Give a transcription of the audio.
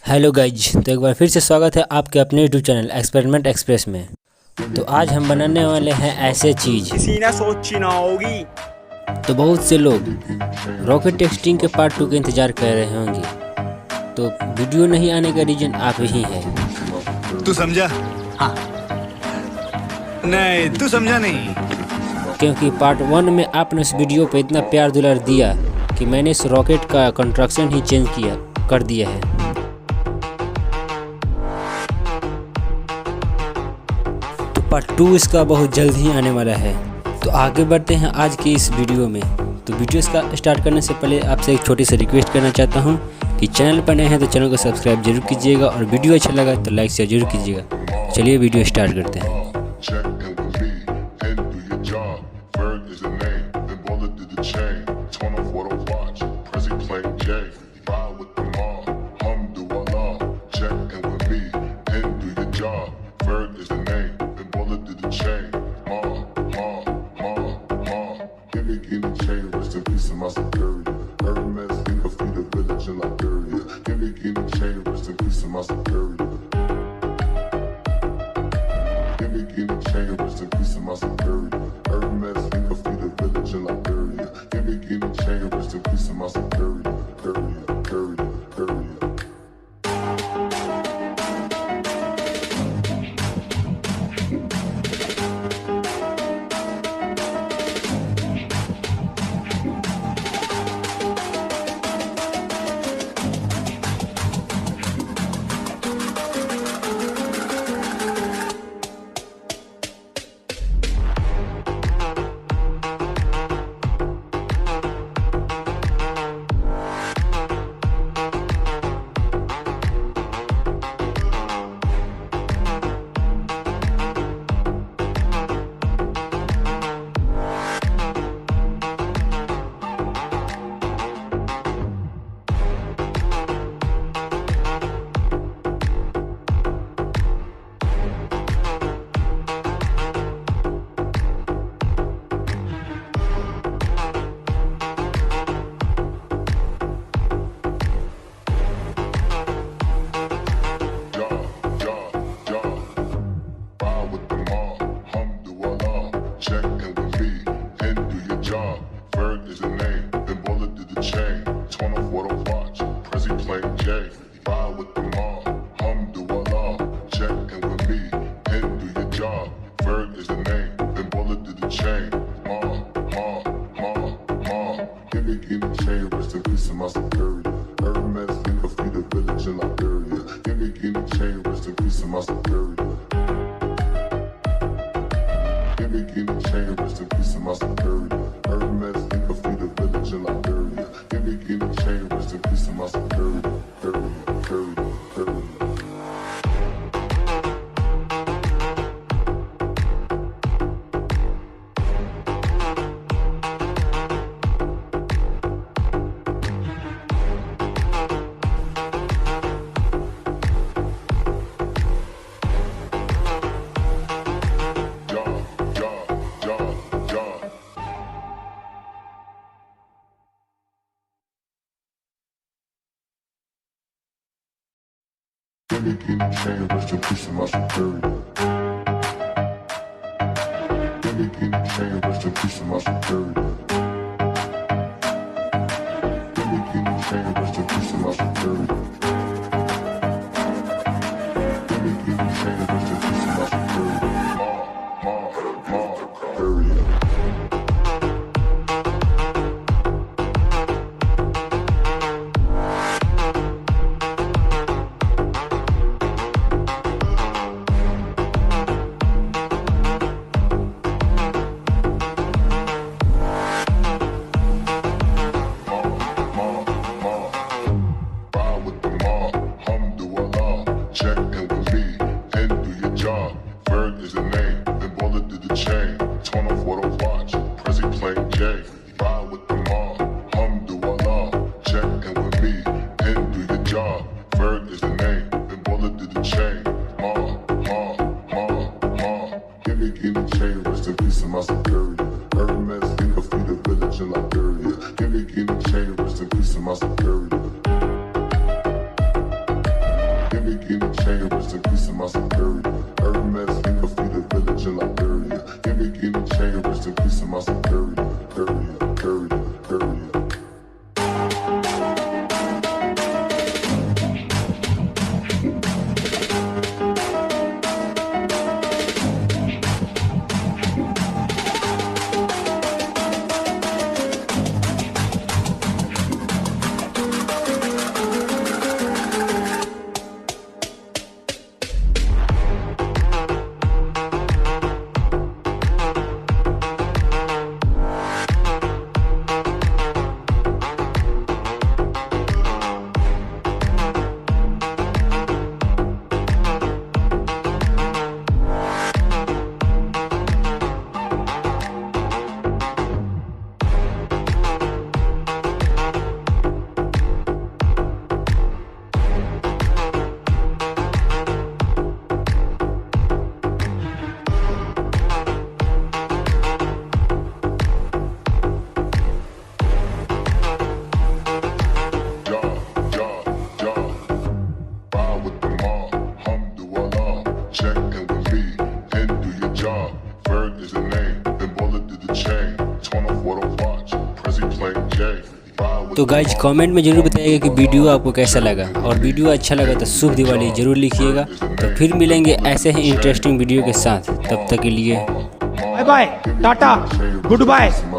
Hello guys, तो एक बार फिर से स्वागत है आपके अपने यूट्यूब चैनल एक्सपेरिमेंट एक्सप्रेस में। तो आज हम बनाने वाले हैं ऐसे चीज़ किसी ने सोची ना होगी। तो बहुत से लोग रॉकेट टेस्टिंग के पार्ट 2 का इंतज़ार कर रहे होंगे। तो वीडियो नहीं आने का रीज़न आप ही है। तू समझा? हाँ। नहीं, तू समझा नहीं। क्योंकि पार्ट 1 में आपने उस वीडियो पे इतना प्यार दुलार दिया कि मैंने इस रॉकेट का कंस्ट्रक्शन ही चेंज कर दिया है। पार्ट 2 इसका बहुत जल्द ही आने वाला है। तो आगे बढ़ते हैं आज की इस वीडियो में। तो वीडियो इसका स्टार्ट करने से पहले आपसे एक छोटी सी रिक्वेस्ट करना चाहता हूं कि चैनल पर नए हैं तो चैनल को सब्सक्राइब जरूर कीजिएगा और वीडियो अच्छा लगा तो लाइक शेयर जरूर कीजिएगा। चलिए वीडियो स्टार्ट करते हैं। Gimmick in the chain, rest in peace of my superior. Hermes, think of the village in Liberia. Gimmick in the chain, rest in peace of my superior. Courier. तो guys comment में ज़रूर बताइएगा कि video आपको कैसा लगा, और video अच्छा लगा तो शुभ दिवाली ज़रूर लिखिएगा। तो फिर मिलेंगे ऐसे ही इंटरेस्टिंग वीडियो के साथ, तब तक के लिए बाय बाय, टाटा, गुड बाय।